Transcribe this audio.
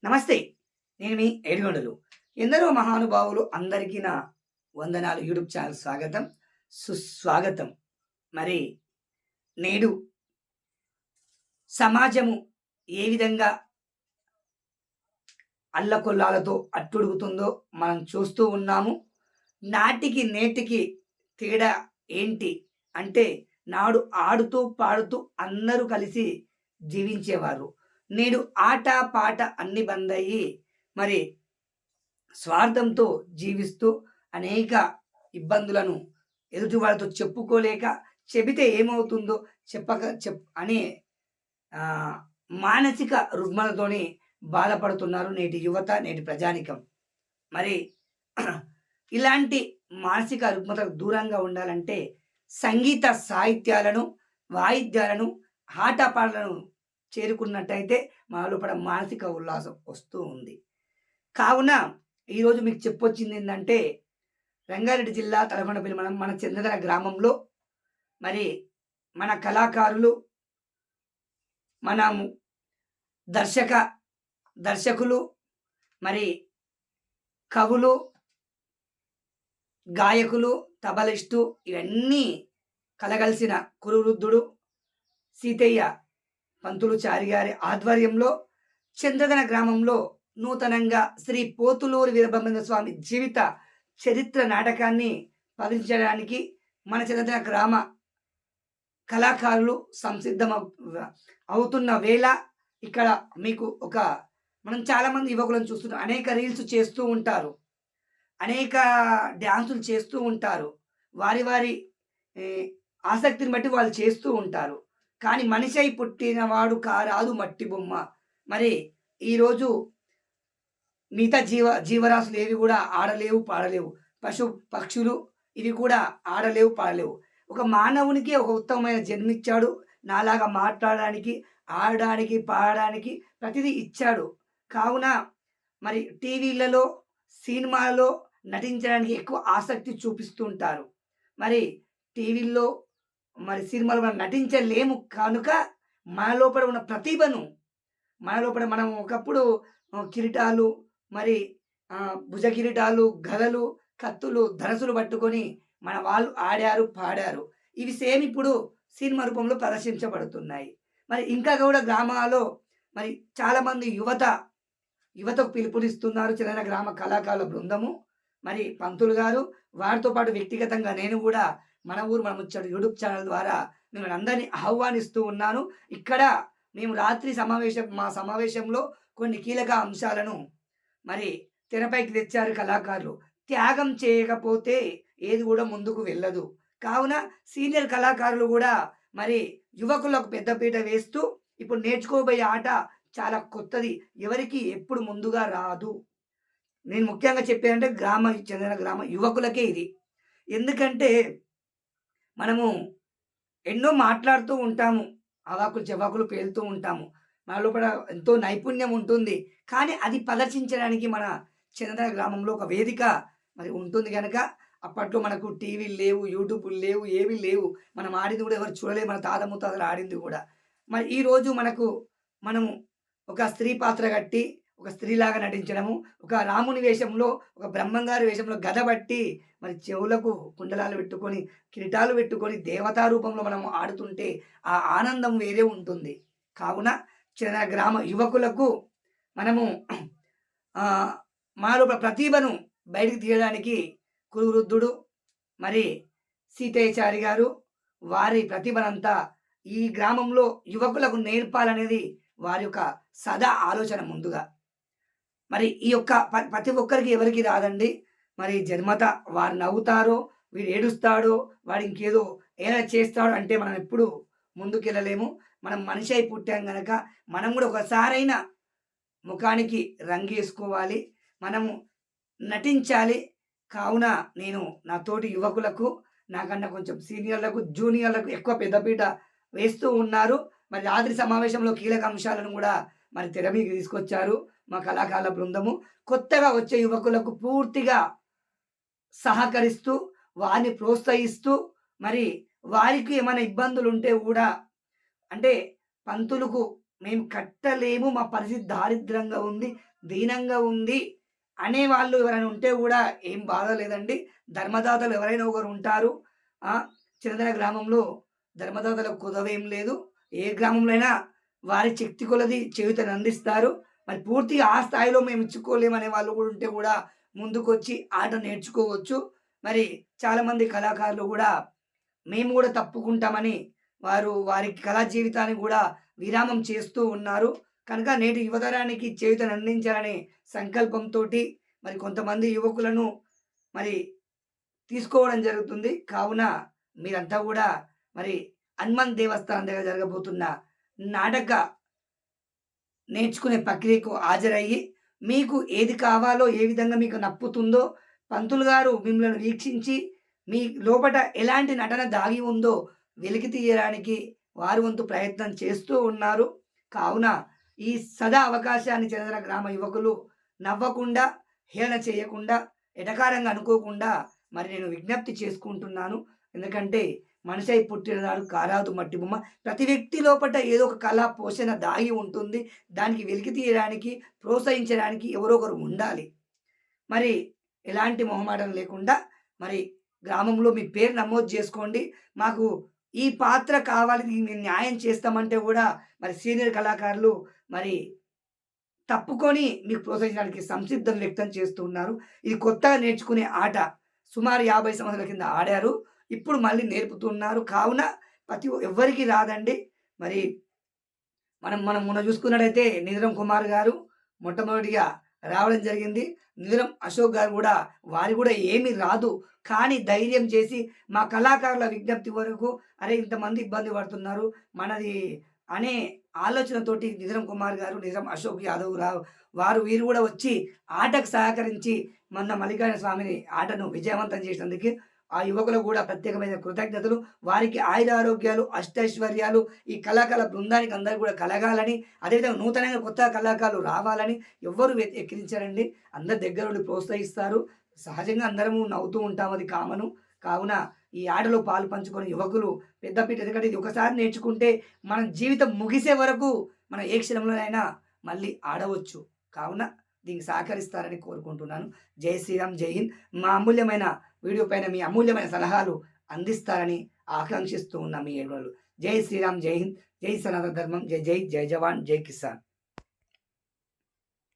నమస్తే. నేను మీ ఏడుగొండలు. ఎందరో మహానుభావులు అందరికీ నా వందనాలు. యూట్యూబ్ ఛానల్ స్వాగతం, సుస్వాగతం. మరి నేడు సమాజము ఏ విధంగా అల్లకొల్లాలతో అట్టుడుగుతుందో మనం చూస్తూ ఉన్నాము. నాటికి నేటికి తేడా ఏంటి అంటే, నాడు ఆడుతూ, పాడుతూ అందరూ కలిసి జీవించేవారు. నేడు ఆట, పాట అన్నీ బందయ్యి మరి స్వార్థంతో జీవిస్తూ అనేక ఇబ్బందులను ఎదుటి వాళ్ళతో చెప్పుకోలేక, చెబితే ఏమవుతుందో అనే ఆహ్, మానసిక రుగ్మతతోని బాధపడుతున్నారు నేటి యువత, నేటి ప్రజానీకం. మరి ఇలాంటి మానసిక రుగ్మతకు దూరంగా ఉండాలంటే సంగీత సాహిత్యాలను, వాయిద్యాలను, ఆటపాటలను చేరుకున్నట్టయితే మా లోపల మానసిక ఉల్లాసం వస్తూ ఉంది. కావున ఈరోజు మీకు చెప్పొచ్చిందేందంటే, రంగారెడ్డి జిల్లా తలకొండపల్లి మండలం మన చంద్రధర గ్రామంలో మరి మన కళాకారులు, మనము దర్శక దర్శకులు, మరి కవులు, గాయకులు, తబలిస్టు ఇవన్నీ కలగలిసిన కురువృద్ధుడు సీతయ్య పంతులు చారి గారి ఆధ్వర్యంలో చంద్రధన గ్రామంలో నూతనంగా శ్రీ పోతులూరి వీరబ్రహ్మేంద్ర స్వామి జీవిత చరిత్ర నాటకాన్ని ప్రదర్శించడానికి మన చంద్రధన గ్రామ కళాకారులు అవుతున్న వేళ ఇక్కడ మీకు మనం చాలామంది యువకులను చూస్తున్నాం. అనేక రీల్స్ చేస్తూ ఉంటారు. అనేక డాన్సులు చేస్తూ ఉంటారు. వారి వారి ఈ ఆసక్తిని బట్టి వాళ్ళు చేస్తూ ఉంటారు. కానీ మనిషై పుట్టినవాడు కారాదు మట్టి బొమ్మ. మరి ఈరోజు మిగతా జీవరాశులు ఏవి కూడా ఆడలేవు, పాడలేవు. పక్షులు ఇవి కూడా ఆడలేవు, పాడలేవు. ఒక మానవునికి ఒక ఉత్తమమైన జన్మిచ్చాడు. నాలాగా మాట్లాడడానికి, ఆడడానికి, పాడడానికి ప్రతిదీ ఇచ్చాడు. కావున మరి టీవీలలో, సినిమాలలో నటించడానికి ఎక్కువ ఆసక్తి చూపిస్తూ ఉంటారు. మరి టీవీల్లో, మరి సినిమాలో మనం నటించలేము కనుక మన లోపల ఉన్న ప్రతిభను, మన లోపల మనం ఒకప్పుడు కిరీటాలు, మరి భుజ కిరీటాలు, గదలు, కత్తులు, ధనస్సులు పట్టుకొని మన వాళ్ళు ఆడారు, పాడారు. ఇవి సేమ్ ఇప్పుడు సినిమా రూపంలో ప్రదర్శించబడుతున్నాయి. మరి ఇంకా కూడా గ్రామాల్లో మరి చాలామంది యువతకు పిలుపునిస్తున్నారు చంద్రన గ్రామ కళాకారుల బృందము. మరి పంతులు గారు, వారితో పాటు వ్యక్తిగతంగా నేను కూడా మన ఊరు మన ముచ్చట యూట్యూబ్ ఛానల్ ద్వారా మిమ్మల్ని అందరినీ ఆహ్వానిస్తూ ఉన్నాను. ఇక్కడ మేము రాత్రి మా సమావేశంలో కొన్ని కీలక అంశాలను మరి తెరపైకి తెచ్చారు కళాకారులు. త్యాగం చేయకపోతే ఏది కూడా ముందుకు వెళ్ళదు. కావున సీనియర్ కళాకారులు కూడా మరి యువకులకు పెద్దపీట వేస్తూ ఇప్పుడు నేర్చుకోబోయే ఆట చాలా కొత్తది. ఎవరికీ ఎప్పుడు ముందుగా రాదు. నేను ముఖ్యంగా చెప్పేదంటే చెందిన గ్రామ యువకులకే ఇది. ఎందుకంటే మనము ఎన్నో మాట్లాడుతూ ఉంటాము. అవాకులు చెవాకులు పేలుతూ ఉంటాము. మన లోపల ఎంతో నైపుణ్యం ఉంటుంది. కానీ అది ప్రదర్శించడానికి మన చంద్రధర గ్రామంలో ఒక వేదిక మరి ఉంటుంది గనక అప్పట్లో మనకు టీవీలు లేవు, యూట్యూబులు లేవు, ఏవి లేవు. మనం ఆడింది కూడా ఎవరు చూడలేదు. మన తాత ముత్తాతలు ఆడింది కూడా. మరి ఈరోజు మనము ఒక స్త్రీ పాత్ర కట్టి, ఒక స్త్రీలాగా నటించడము, ఒక రాముని వేషంలో, ఒక బ్రహ్మంగారి వేషంలో గద పట్టి, మరి చెవులకు కుండలాలు పెట్టుకొని, కిరీటాలు పెట్టుకొని, దేవతా రూపంలో మనం ఆడుతుంటే ఆ ఆనందం వేరే ఉంటుంది. కావున చిన్న గ్రామ యువకులకు మనము మాలో ప్రతిభను బయటికి తీయడానికి కురువృద్ధుడు మరి సీతయ్యచారి గారు వారి ప్రతిభనంతా ఈ గ్రామంలో యువకులకు నేర్పాలనేది వారి యొక్క సదా ఆలోచన ముందుగా. మరి ఈ యొక్క ప్రతి ఒక్కరికి ఎవరికి రాదండి. మరి జన్మత వారు నవ్వుతారో, వీడు ఏడుస్తాడో, వాడు ఇంకేదో ఏదో చేస్తాడో అంటే మనం ఎప్పుడు ముందుకెళ్ళలేము. మనం మనిషి అయి పుట్టాం గనక మనం కూడా ఒకసారైనా ముఖానికి రంగేసుకోవాలి. మనము నటించాలి. కావున నేను నా తోటి యువకులకు, నాకన్నా కొంచెం సీనియర్లకు, జూనియర్లకు ఎక్కువ పెద్దపీట వేస్తూ ఉన్నారు. మరి రాత్రి సమావేశంలో కీలక అంశాలను కూడా మరి తెర మీదకి తీసుకొచ్చారు మా కళాకారుల బృందము. కొత్తగా వచ్చే యువకులకు పూర్తిగా సహకరిస్తూ, వారిని ప్రోత్సహిస్తూ, మరి వారికి ఏమైనా ఇబ్బందులుంటే కూడా అంటే పంతులుకు మేము కట్టలేము, మా పరిస్థితి దారిద్రంగా ఉంది, దీనంగా ఉంది అనేవాళ్ళు ఎవరైనా ఉంటే గూడా ఏం బాధ లేదండి. ధర్మదాతలు ఎవరైనా ఒకరు ఉంటారు. ఆ! చిన్నతన గ్రామంలో ధర్మదాతలకు కొదవేం లేదు. ఏ గ్రామంలో అయినా వారి శక్తి కొలది చేయూతనందిస్తారు. మరి పూర్తిగా ఆ స్థాయిలో మేము ఇచ్చుకోలేమనే వాళ్ళు గూడా ఉంటే గూడా ముందుకొచ్చి ఆట నేర్చుకోవచ్చు. మరి చాలామంది కళాకారులు గూడా మేము గూడా తప్పుకుంటామని వారి కళా జీవితాన్ని గూడా విరామం చేస్తూ ఉన్నారు. కనుక నేటి యువతరానికి చేయూతనందించాలనే సంకల్పంతోటి మరి కొంతమంది యువకులను మరి తీసుకోవడం జరుగుతుంది. కావున మీరంతా గూడా మరి హనుమాన్ దేవస్థానం దగ్గర జరగబోతున్న నాటక నేర్చుకునే ప్రక్రియకు హాజరయ్యి, మీకు ఏది కావాలో, ఏ విధంగా మీకు నప్పుతుందో, పంతులు గారు మిమ్మల్ని వీక్షించి, మీ లోపట ఎలాంటి నటన దాగి ఉందో వెలికి తీయడానికి వారి వంతు ప్రయత్నం చేస్తూ ఉన్నారు. కావున ఈ సదా అవకాశాన్ని చెందిన గ్రామ యువకులు నవ్వకుండా, హేళన చేయకుండా, ఎటకారంగా అనుకోకుండా మరి నేను విజ్ఞప్తి చేసుకుంటున్నాను. ఎందుకంటే మనిషై పుట్టిననాడు కారాదు మట్టి బొమ్మ. ప్రతి వ్యక్తి లోపట ఏదో ఒక కళ, పోషణ దాగి ఉంటుంది. దానికి వెలికి తీయడానికి, ప్రోత్సహించడానికి ఎవరో ఒకరు ఉండాలి. మరి ఎలాంటి మొహమాటం లేకుండా మరి గ్రామంలో మీ పేరు నమోదు జేసుకోండి. మాకు ఈ పాత్ర కావాలి, మేము న్యాయం చేస్తామంటే గూడా మరి సీనియర్ కళాకారులు మరి తప్పుకొని మీకు ప్రోత్సహించడానికి సంసిద్ధం వ్యక్తం చేస్తూ ఉన్నారు. ఇది కొత్తగా నేర్చుకునే ఆట. సుమారు 50 సంవత్సరాల కింద ఆడారు. ఇప్పుడు మళ్ళీ నేర్పుతున్నారు. కావున ఎవ్వరికీ రాదండి. మరి మనం మొన్న చూసుకున్నట్టయితే నిజరం కుమార్ గారు మొట్టమొదటిగా రావడం జరిగింది. నిజరం అశోక్ గారు గూడా వారికి గూడా ఏమి రాదు. కానీ ధైర్యం చేసి మా కళాకారుల విజ్ఞప్తి వరకు అరే! ఇంతమంది ఇబ్బంది పడుతున్నారు. మనది అనే ఆలోచనతోటి నిజరం కుమార్ గారు, నిజరం అశోక్ యాదవ్ వీరు గూడా వచ్చి ఆటకు సహకరించి మొన్న మల్లికార్జున స్వామిని ఆటను విజయవంతం చేసినందుకు ఆ యువకులకు గూడా ప్రత్యేకమైన కృతజ్ఞతలు. వారికి ఆయురారోగ్యాలు, అష్టైశ్వర్యాలు ఈ కళాకారుల బృందానికి అందరికి గూడా కలగాలని, అదేవిధంగా నూతనంగా కొత్త కళాకారులు రావాలని ఎవ్వరు ఎక్కిరించరండి. అందరు దగ్గరుండి ప్రోత్సహిస్తారు. సహజంగా అందరము నవ్వుతూ ఉంటాం. అది కామను. కావున ఈ ఆటలో పాలు పంచుకొని యువకులు పెద్దపీట, ఎందుకంటే ఇది ఒకసారి నేర్చుకుంటే మన జీవితం ముగిసే వరకు మనం ఏ క్షణంలోనైనా మళ్ళీ ఆడవచ్చు. కావున దీనికి సహకరిస్తారని కోరుకుంటున్నాను. జై శ్రీరామ్, జై హింద్. మా అమూల్యమైన వీడియో పైన మీ అమూల్యమైన సలహాలు అందిస్తారని ఆకాంక్షిస్తూ ఉన్న మీ ఏడువలు. జై శ్రీరామ్, జై హింద్, జై సనాతన ధర్మం, జై జై, జై జవాన్, జై కిసాన్.